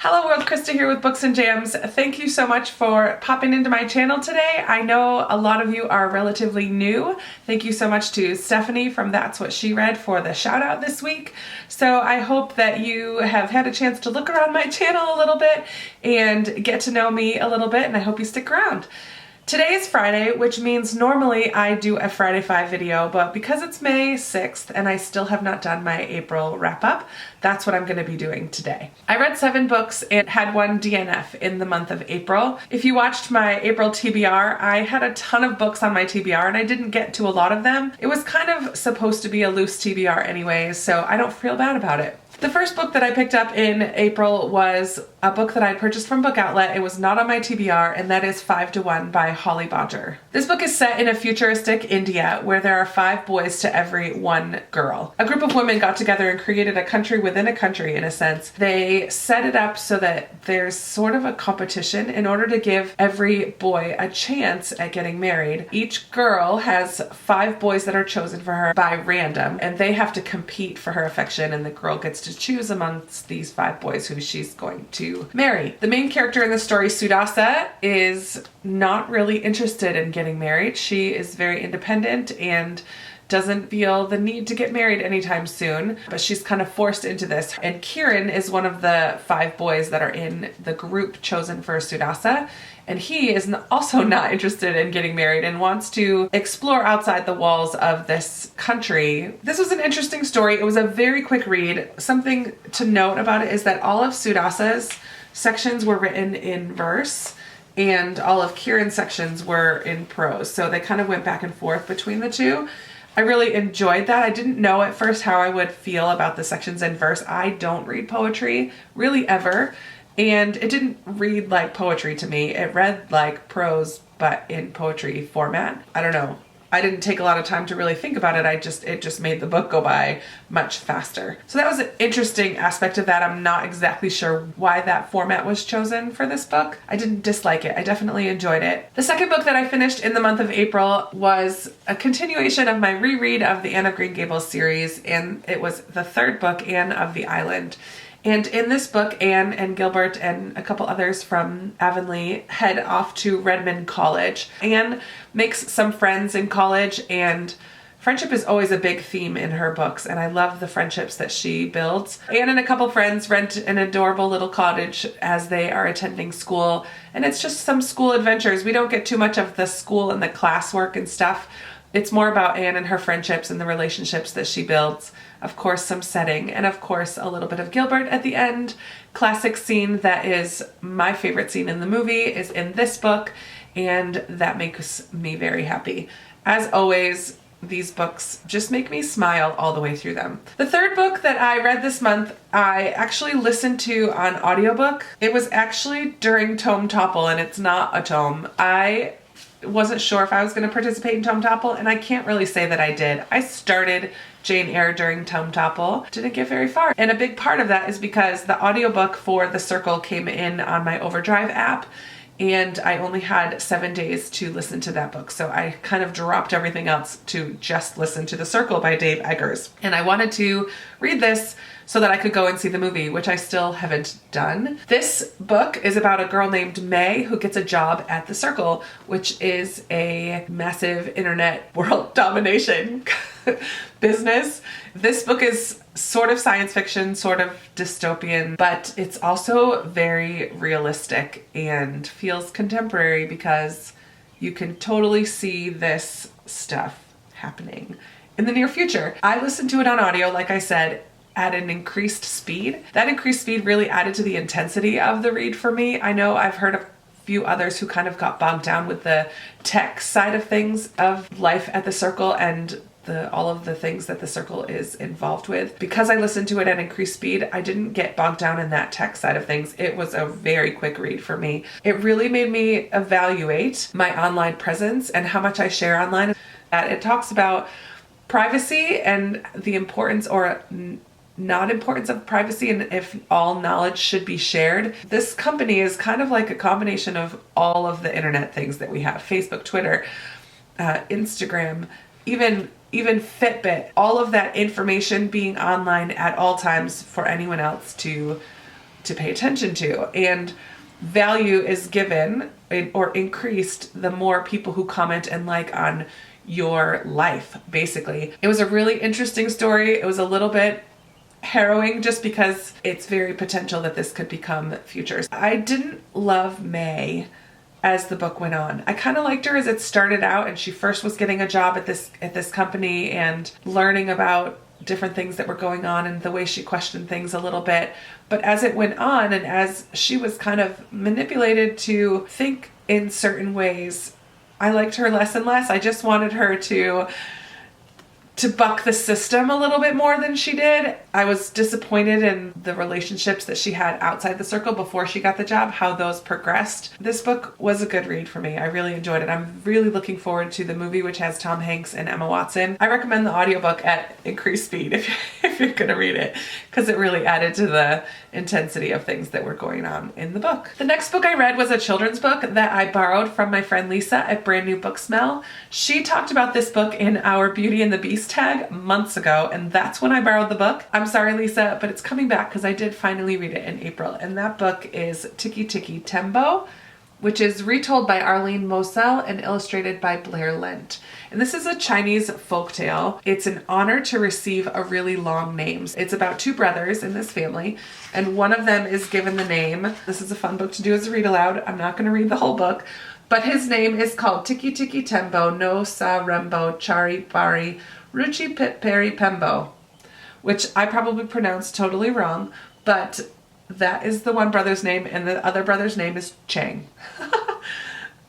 Hello world, Krista here with Books and Jams. Thank you so much for popping into my channel today. I know a lot of you are relatively new. Thank you so much to Stephanie from That's What She Read for the shout out this week. So I hope that you have had a chance to look around my channel a little bit and get to know me a little bit, and I hope you stick around. Today is Friday, which means normally I do a Friday 5 video, but because it's May 6th and I still have not done my April wrap up, that's what I'm going to be doing today. I read 7 books and had 1 DNF in the month of April. If you watched my April TBR, I had a ton of books on my TBR and I didn't get to a lot of them. It was kind of supposed to be a loose TBR anyways, so I don't feel bad about it. The first book that I picked up in April was a book that I purchased from Book Outlet. It was not on my TBR, and that is 5 to 1 by Holly Bodger. This book is set in a futuristic India where there are 5 boys to every 1 girl. A group of women got together and created a country within a country, in a sense. They set it up so that there's sort of a competition in order to give every boy a chance at getting married. Each girl has 5 boys that are chosen for her by random, and they have to compete for her affection, and the girl gets to choose amongst these 5 boys who she's going to marry. The main character in the story, Sudasa, is not really interested in getting married. She is very independent and doesn't feel the need to get married anytime soon, but she's kind of forced into this. And Kiran is one of the 5 boys that are in the group chosen for Sudasa, and he is also not interested in getting married and wants to explore outside the walls of this country. This was an interesting story. It was a very quick read. Something to note about it is that all of Sudasa's sections were written in verse and all of Kiran's sections were in prose, so they kind of went back and forth between the two. I really enjoyed that. I didn't know at first how I would feel about the sections in verse. I don't read poetry, really, ever. And it didn't read like poetry to me. It read like prose, but in poetry format. I don't know. I didn't take a lot of time to really think about it. It just made the book go by much faster. So that was an interesting aspect of that. I'm not exactly sure why that format was chosen for this book. I didn't dislike it. I definitely enjoyed it. The second book that I finished in the month of April was a continuation of my reread of the Anne of Green Gables series, and it was the 3rd book, Anne of the Island. And in this book, Anne and Gilbert and a couple others from Avonlea head off to Redmond College. Anne makes some friends in college, and friendship is always a big theme in her books, and I love the friendships that she builds. Anne and a couple friends rent an adorable little cottage as they are attending school, and it's just some school adventures. We don't get too much of the school and the classwork and stuff. It's more about Anne and her friendships and the relationships that she builds. Of course, some setting, and of course, a little bit of Gilbert at the end. Classic scene that is my favorite scene in the movie is in this book, and that makes me very happy. As always, these books just make me smile all the way through them. The 3rd book that I read this month, I actually listened to on audiobook. It was actually during Tome Topple, and it's not a tome. I wasn't sure if I was going to participate in Tome Topple, and I can't really say that I did. I started Jane Eyre during Tome Topple, didn't get very far. And a big part of that is because the audiobook for The Circle came in on my Overdrive app, and I only had 7 days to listen to that book. So I kind of dropped everything else to just listen to The Circle by Dave Eggers. And I wanted to read this so that I could go and see the movie, which I still haven't done. This book is about a girl named May who gets a job at The Circle, which is a massive internet world domination business. This book is sort of science fiction, sort of dystopian, but it's also very realistic and feels contemporary because you can totally see this stuff happening in the near future. I listened to it on audio, like I said, at an increased speed. That increased speed really added to the intensity of the read for me. I know I've heard of few others who kind of got bogged down with the tech side of things of life at The Circle and all of the things that The Circle is involved with. Because I listened to it at increased speed, I didn't get bogged down in that tech side of things. It was a very quick read for me. It really made me evaluate my online presence and how much I share online. It talks about privacy and the importance or not importance of privacy, and if all knowledge should be shared. This company is kind of like a combination of all of the internet things that we have: Facebook, Twitter, Instagram, even Fitbit, all of that information being online at all times for anyone else to to pay attention to. And value is given or increased the more people who comment and like on your life, basically. It was a really interesting story. It was a little bit harrowing just because it's very potential that this could become futures. I didn't love May as the book went on. I kind of liked her as it started out and she first was getting a job at this company and learning about different things that were going on and the way she questioned things a little bit. But as it went on and as she was kind of manipulated to think in certain ways, I liked her less and less. I just wanted her to buck the system a little bit more than she did. I was disappointed in the relationships that she had outside the circle before she got the job, how those progressed. This book was a good read for me. I really enjoyed it. I'm really looking forward to the movie, which has Tom Hanks and Emma Watson. I recommend the audiobook at increased speed if you're gonna read it, because it really added to the intensity of things that were going on in the book. The next book I read was a children's book that I borrowed from my friend Lisa at Brand New Book Smell. She talked about this book in our Beauty and the Beast tag months ago, and that's when I borrowed the book. I'm sorry, Lisa, but it's coming back because I did finally read it in April, and that book is Tikki Tikki Tembo, which is retold by Arlene Moselle and illustrated by Blair Lent. And this is a Chinese folktale. It's an honor to receive a really long name. It's about two brothers in this family, and one of them is given the name. This is a fun book to do as a read aloud. I'm not going to read the whole book, but his name is called Tikki Tikki Tembo no Sa Rembo Chari Bari Ruchi Pit Peri Pembo, which I probably pronounced totally wrong, but that is the one brother's name, and the other brother's name is Chang,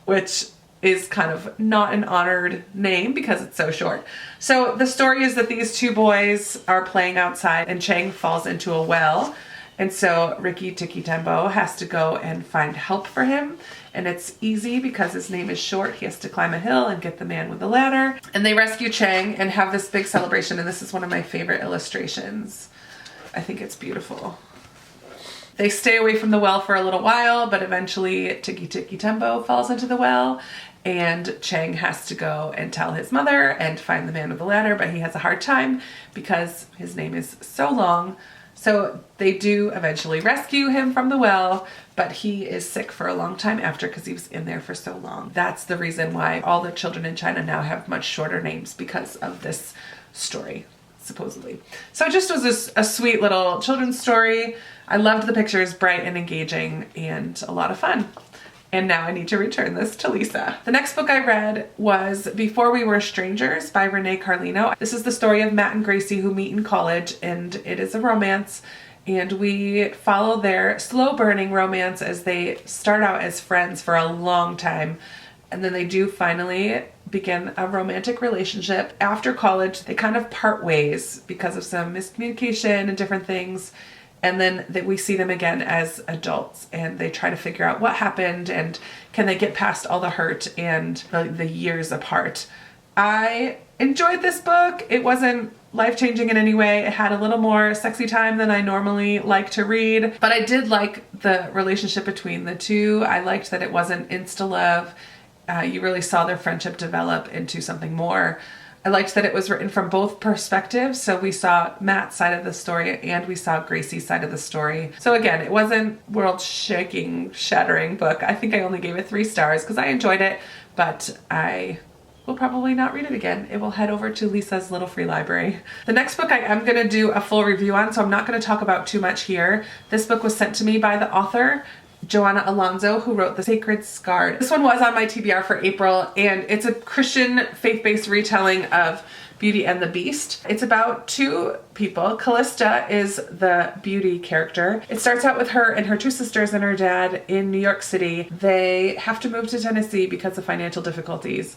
which is kind of not an honored name because it's so short. So the story is that these two boys are playing outside and Chang falls into a well. And so Ricky Tikki Tembo has to go and find help for him. And it's easy because his name is short. He has to climb a hill and get the man with the ladder. And they rescue Chang and have this big celebration. And this is one of my favorite illustrations. I think it's beautiful. They stay away from the well for a little while, but eventually Tikki Tikki Tembo falls into the well and Chang has to go and tell his mother and find the man with the ladder, but he has a hard time because his name is so long. So they do eventually rescue him from the well, but he is sick for a long time after because he was in there for so long. That's the reason why all the children in China now have much shorter names, because of this story, supposedly. So it just was a sweet little children's story. I loved the pictures, bright and engaging and a lot of fun. And now I need to return this to Lisa. The next book I read was Before We Were Strangers by Renee Carlino. This is the story of Matt and Gracie who meet in college, and it is a romance. And we follow their slow burning romance as they start out as friends for a long time. And then they do finally begin a romantic relationship. After college, they kind of part ways because of some miscommunication and different things. And then we see them again as adults and they try to figure out what happened and can they get past all the hurt and the years apart. I enjoyed this book. It wasn't life-changing in any way. It had a little more sexy time than I normally like to read, but I did like the relationship between the two. I liked that it wasn't insta-love. You really saw their friendship develop into something more. I liked that it was written from both perspectives. So we saw Matt's side of the story and we saw Gracie's side of the story. So again, it wasn't world-shaking, shattering book. I think I only gave it 3 stars because I enjoyed it, but I will probably not read it again. It will head over to Lisa's little free library. The next book I am going to do a full review on, so I'm not going to talk about too much here. This book was sent to me by the author, Joanna Alonso, who wrote The Sacred Scarred. This one was on my TBR for April, and it's a Christian faith-based retelling of Beauty and the Beast. It's about 2 people. Callista is the beauty character. It starts out with her and her 2 sisters and her dad in New York City. They have to move to Tennessee because of financial difficulties.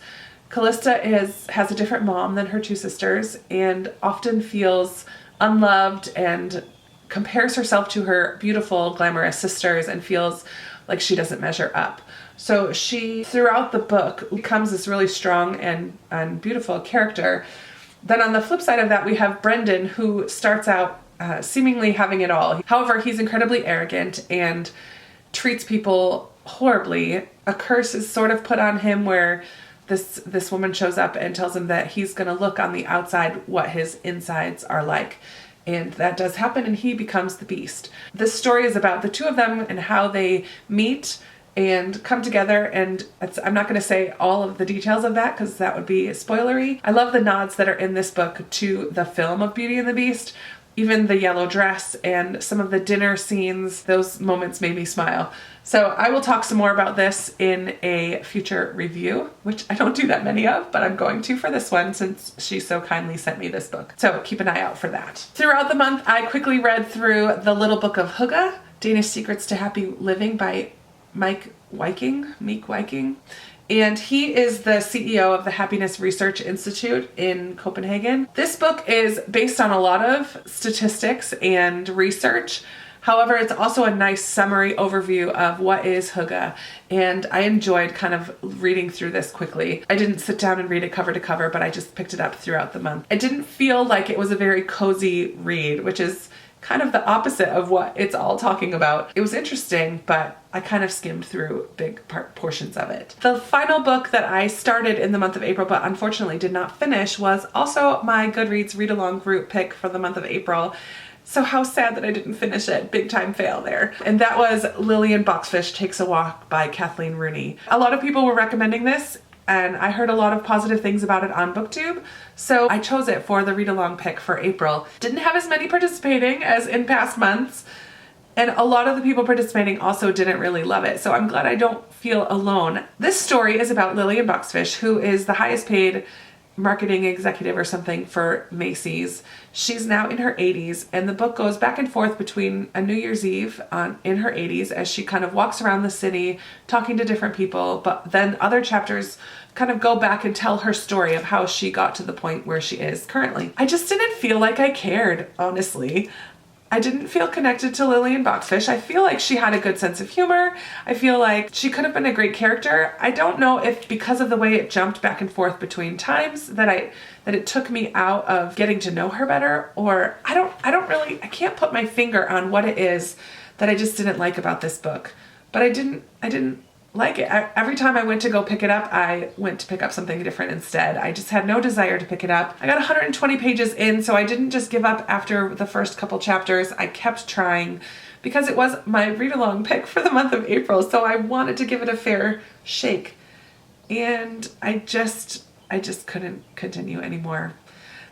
Callista has a different mom than her 2 sisters and often feels unloved and compares herself to her beautiful, glamorous sisters and feels like she doesn't measure up. So she, throughout the book, becomes this really strong and beautiful character. Then on the flip side of that, we have Brendan, who starts out seemingly having it all. However, he's incredibly arrogant and treats people horribly. A curse is sort of put on him where this woman shows up and tells him that he's going to look on the outside what his insides are like. And that does happen, and he becomes the Beast. This story is about the two of them and how they meet and come together, and I'm not going to say all of the details of that because that would be spoilery. I love the nods that are in this book to the film of Beauty and the Beast. Even the yellow dress and some of the dinner scenes, those moments made me smile. So I will talk some more about this in a future review, which I don't do that many of, but I'm going to for this one since she so kindly sent me this book. So keep an eye out for that. Throughout the month, I quickly read through The Little Book of Hookah, Danish Secrets to Happy Living by Meek Wiking. And he is the CEO of the Happiness Research Institute in Copenhagen. This book is based on a lot of statistics and research. However, it's also a nice summary overview of what is Hookah, and I enjoyed kind of reading through this quickly. I didn't sit down and read it cover to cover, but I just picked it up throughout the month. I didn't feel like it was a very cozy read, which is kind of the opposite of what it's all talking about. It was interesting, but I kind of skimmed through big portions of it. The final book that I started in the month of April, but unfortunately did not finish, was also my Goodreads Readalong group pick for the month of April. So how sad that I didn't finish it. Big time fail there. And that was Lily and Boxfish Takes a Walk by Kathleen Rooney. A lot of people were recommending this, and I heard a lot of positive things about it on BookTube, so I chose it for the read-along pick for April. Didn't have as many participating as in past months, and a lot of the people participating also didn't really love it, so I'm glad I don't feel alone. This story is about Lily and Boxfish, who is the highest paid marketing executive or something for Macy's. She's now in her 80s, and the book goes back and forth between a New Year's Eve in her 80s as she kind of walks around the city talking to different people, but then other chapters kind of go back and tell her story of how she got to the point where she is currently. I just didn't feel like I cared, honestly. I didn't feel connected to Lily and Boxfish. I feel like she had a good sense of humor. I feel like she could have been a great character. I don't know if because of the way it jumped back and forth between times that it took me out of getting to know her better, or I can't put my finger on what it is that I just didn't like about this book. But I didn't like it. Every time I went to go pick it up, I went to pick up something different instead. I just had no desire to pick it up. I got 120 pages in, so I didn't just give up after the first couple chapters. I kept trying because it was my read-along pick for the month of April, so I wanted to give it a fair shake. And I just couldn't continue anymore.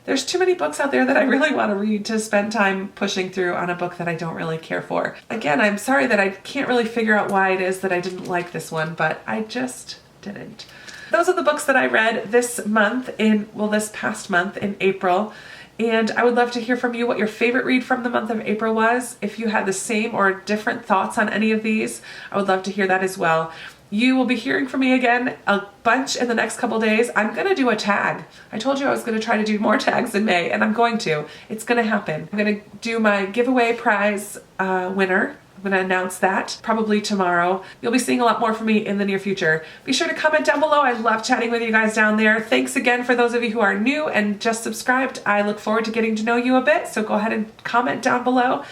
There's too many books out there that I really want to read to spend time pushing through on a book that I don't really care for. Again, I'm sorry that I can't really figure out why it is that I didn't like this one, but I just didn't. Those are the books that I read this past month in April. And I would love to hear from you what your favorite read from the month of April was. If you had the same or different thoughts on any of these, I would love to hear that as well. You will be hearing from me again a bunch in the next couple days. I'm going to do a tag. I told you I was going to try to do more tags in May, and I'm going to. It's going to happen. I'm going to do my giveaway prize winner. I'm going to announce that probably tomorrow. You'll be seeing a lot more from me in the near future. Be sure to comment down below. I love chatting with you guys down there. Thanks again for those of you who are new and just subscribed. I look forward to getting to know you a bit, so go ahead and comment down below.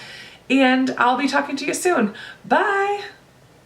And I'll be talking to you soon. Bye!